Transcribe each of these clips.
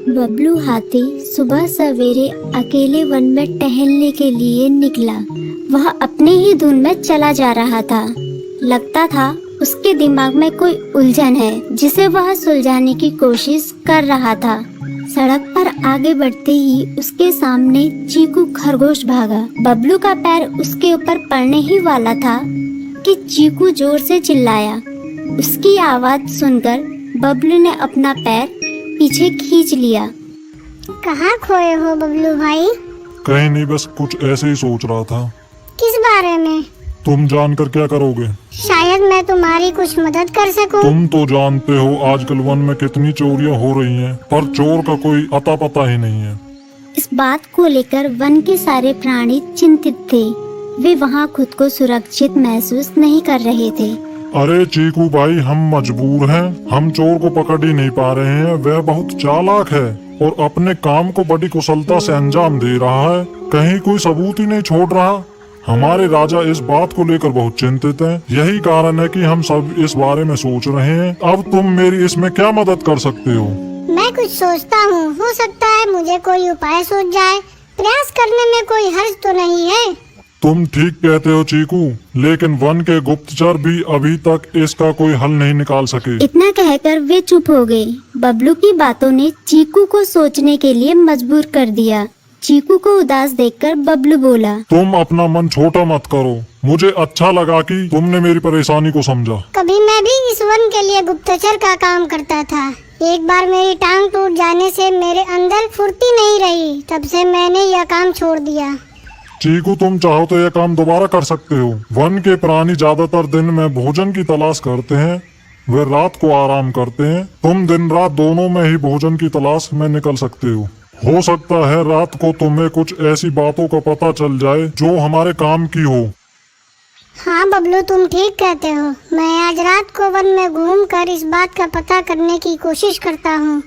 बबलू हाथी सुबह सवेरे अकेले वन में टहलने के लिए निकला। वह अपने ही धुन में चला जा रहा था। लगता था उसके दिमाग में कोई उलझन है जिसे वह सुलझाने की कोशिश कर रहा था। सड़क पर आगे बढ़ते ही उसके सामने चीकू खरगोश भागा। बबलू का पैर उसके ऊपर पड़ने ही वाला था कि चीकू जोर से चिल्लाया। उसकी आवाज सुनकर बबलू ने अपना पैर पीछे खींच लिया। कहाँ खोए हो बबलू भाई? कहीं नहीं, बस कुछ ऐसे ही सोच रहा था। किस बारे में? तुम जानकर क्या करोगे? शायद मैं तुम्हारी कुछ मदद कर सकूं। तुम तो जानते हो आजकल वन में कितनी चोरियां हो रही हैं, पर चोर का कोई अता पता ही नहीं है। इस बात को लेकर वन के सारे प्राणी चिंतित थे। वे वहाँ खुद को सुरक्षित महसूस नहीं कर रहे थे। अरे चीकू भाई, हम मजबूर हैं। हम चोर को पकड़ ही नहीं पा रहे हैं। वह बहुत चालाक है और अपने काम को बड़ी कुशलता से अंजाम दे रहा है। कहीं कोई सबूत ही नहीं छोड़ रहा। हमारे राजा इस बात को लेकर बहुत चिंतित हैं। यही कारण है कि हम सब इस बारे में सोच रहे हैं। अब तुम मेरी इसमें क्या मदद कर सकते हो? मैं कुछ सोचता हूँ, हो सकता है मुझे कोई उपाय सूझ जाए। प्रयास करने में कोई हर्ज तो नहीं है। तुम ठीक कहते हो चीकू, लेकिन वन के गुप्तचर भी अभी तक इसका कोई हल नहीं निकाल सके। इतना कहकर वे चुप हो गए। बबलू की बातों ने चीकू को सोचने के लिए मजबूर कर दिया। चीकू को उदास देखकर बबलू बोला, तुम अपना मन छोटा मत करो। मुझे अच्छा लगा कि तुमने मेरी परेशानी को समझा। कभी मैं भी इस वन के लिए गुप्तचर का काम करता था। एक बार मेरी टांग टूट जाने से मेरे अंदर फुर्ती नहीं रही। तब से मैंने यह काम छोड़ दिया। चीकू, तुम चाहो तो यह काम दोबारा कर सकते हो। वन के प्राणी ज्यादातर दिन में भोजन की तलाश करते हैं, वे रात को आराम करते हैं। तुम दिन रात दोनों में ही भोजन की तलाश में निकल सकते हो सकता है रात को तुम्हें कुछ ऐसी बातों का पता चल जाए जो हमारे काम की हो। हाँ बबलू, तुम ठीक कहते हो। मैं आज रात को वन में घूमकर इस बात का पता करने की कोशिश करता हूँ।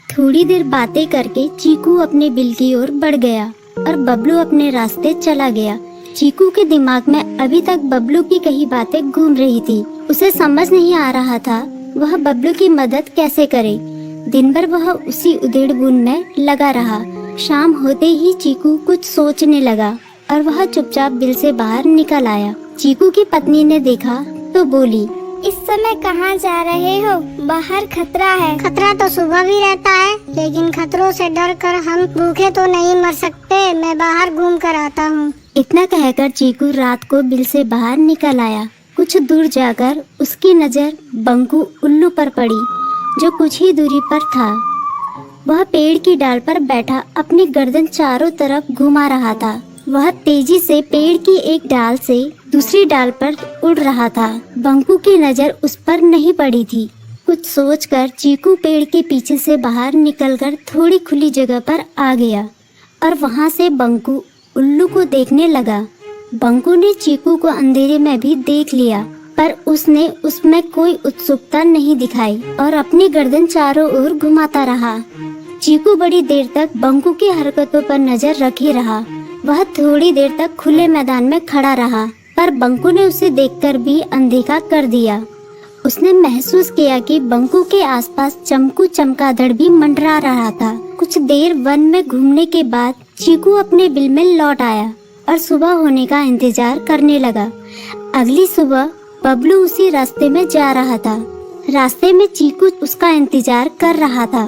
थोड़ी देर बातें करके चीकू अपने बिल की ओर बढ़ गया और बबलू अपने रास्ते चला गया। चीकू के दिमाग में अभी तक बबलू की कई बातें घूम रही थी। उसे समझ नहीं आ रहा था वह बबलू की मदद कैसे करे। दिन भर वह उसी उधेड़-बुन में लगा रहा। शाम होते ही चीकू कुछ सोचने लगा और वह चुपचाप बिल से बाहर निकल आया। चीकू की पत्नी ने देखा तो बोली, इस समय कहाँ जा रहे हो? बाहर खतरा है। खतरा तो सुबह भी रहता है, लेकिन खतरों से डरकर हम भूखे तो नहीं मर सकते। मैं बाहर घूम कर आता हूँ। इतना कहकर चीकू रात को बिल से बाहर निकल आया। कुछ दूर जाकर उसकी नजर बंकू उल्लू पर पड़ी, जो कुछ ही दूरी पर था। वह पेड़ की डाल पर बैठा अपनी गर्दन चारों तरफ घुमा रहा था। वह तेजी से पेड़ की एक डाल से दूसरी डाल पर उड़ रहा था। बंकू की नजर उस पर नहीं पड़ी थी। कुछ सोचकर चीकू पेड़ के पीछे से बाहर निकलकर थोड़ी खुली जगह पर आ गया और वहां से बंकू उल्लू को देखने लगा। बंकू ने चीकू को अंधेरे में भी देख लिया, पर उसने उसमें कोई उत्सुकता नहीं दिखाई और अपनी गर्दन चारों ओर घुमाता रहा। चीकू बड़ी देर तक बंकू की हरकतों पर नजर रखे रहा। वह थोड़ी देर तक खुले मैदान में खड़ा रहा, पर बंकू ने उसे देखकर भी अनदेखा कर दिया। उसने महसूस किया कि बंकू के आसपास चमकू चमगादड़ भी मंडरा रहा था। कुछ देर वन में घूमने के बाद चीकू अपने बिल में लौट आया और सुबह होने का इंतजार करने लगा। अगली सुबह बबलू उसी रास्ते में जा रहा था। रास्ते में चीकू उसका इंतजार कर रहा था।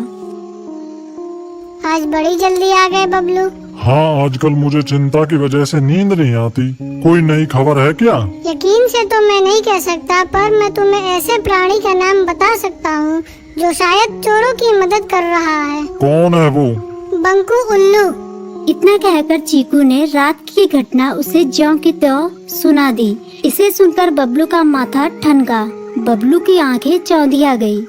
आज बड़ी जल्दी आ गए बबलू। हाँ, आजकल मुझे चिंता की वजह से नींद नहीं आती। कोई नई खबर है क्या? यकीन से तो मैं नहीं कह सकता, पर मैं तुम्हें ऐसे प्राणी का नाम बता सकता हूँ जो शायद चोरों की मदद कर रहा है। कौन है वो? बंकू उल्लू। इतना कहकर चीकू ने रात की घटना उसे ज्यों की त्यों सुना दी। इसे सुनकर बबलू का माथा ठनका। बबलू की आंखें चौंधिया गई।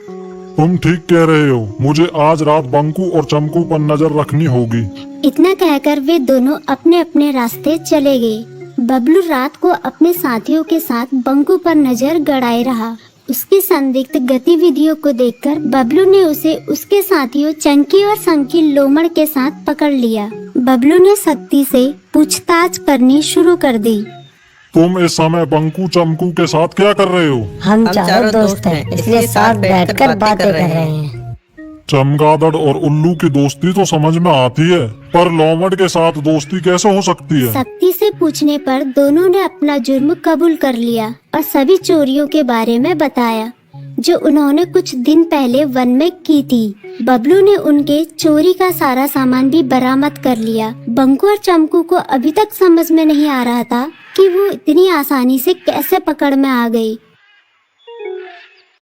तुम ठीक कह रहे हो। मुझे आज रात बंकू और चमकू पर नजर रखनी होगी। इतना कहकर वे दोनों अपने अपने रास्ते चले गए। बबलू रात को अपने साथियों के साथ बंकू पर नजर गड़ाए रहा। उसकी संदिग्ध गतिविधियों को देखकर बबलू ने उसे उसके साथियों चंकी और संकी लोमड़ के साथ पकड़ लिया। बबलू ने सख्ती से पूछताछ करनी शुरू कर दी। तुम इस समय बंकू चमकू के साथ क्या कर रहे हो? हम चारों दोस्त हैं, इसलिए साथ बैठकर बातें कर रहे हैं। चमगादड़ और उल्लू की दोस्ती तो समझ में आती है, पर लोमड़ के साथ दोस्ती कैसे हो सकती है? शक्ति से पूछने पर दोनों ने अपना जुर्म कबूल कर लिया और सभी चोरियों के बारे में बताया जो उन्होंने कुछ दिन पहले वन में की थी। बबलू ने उनके चोरी का सारा सामान भी बरामद कर लिया। बंकू और चमकू को अभी तक समझ में नहीं आ रहा था कि वो इतनी आसानी से कैसे पकड़ में आ गई।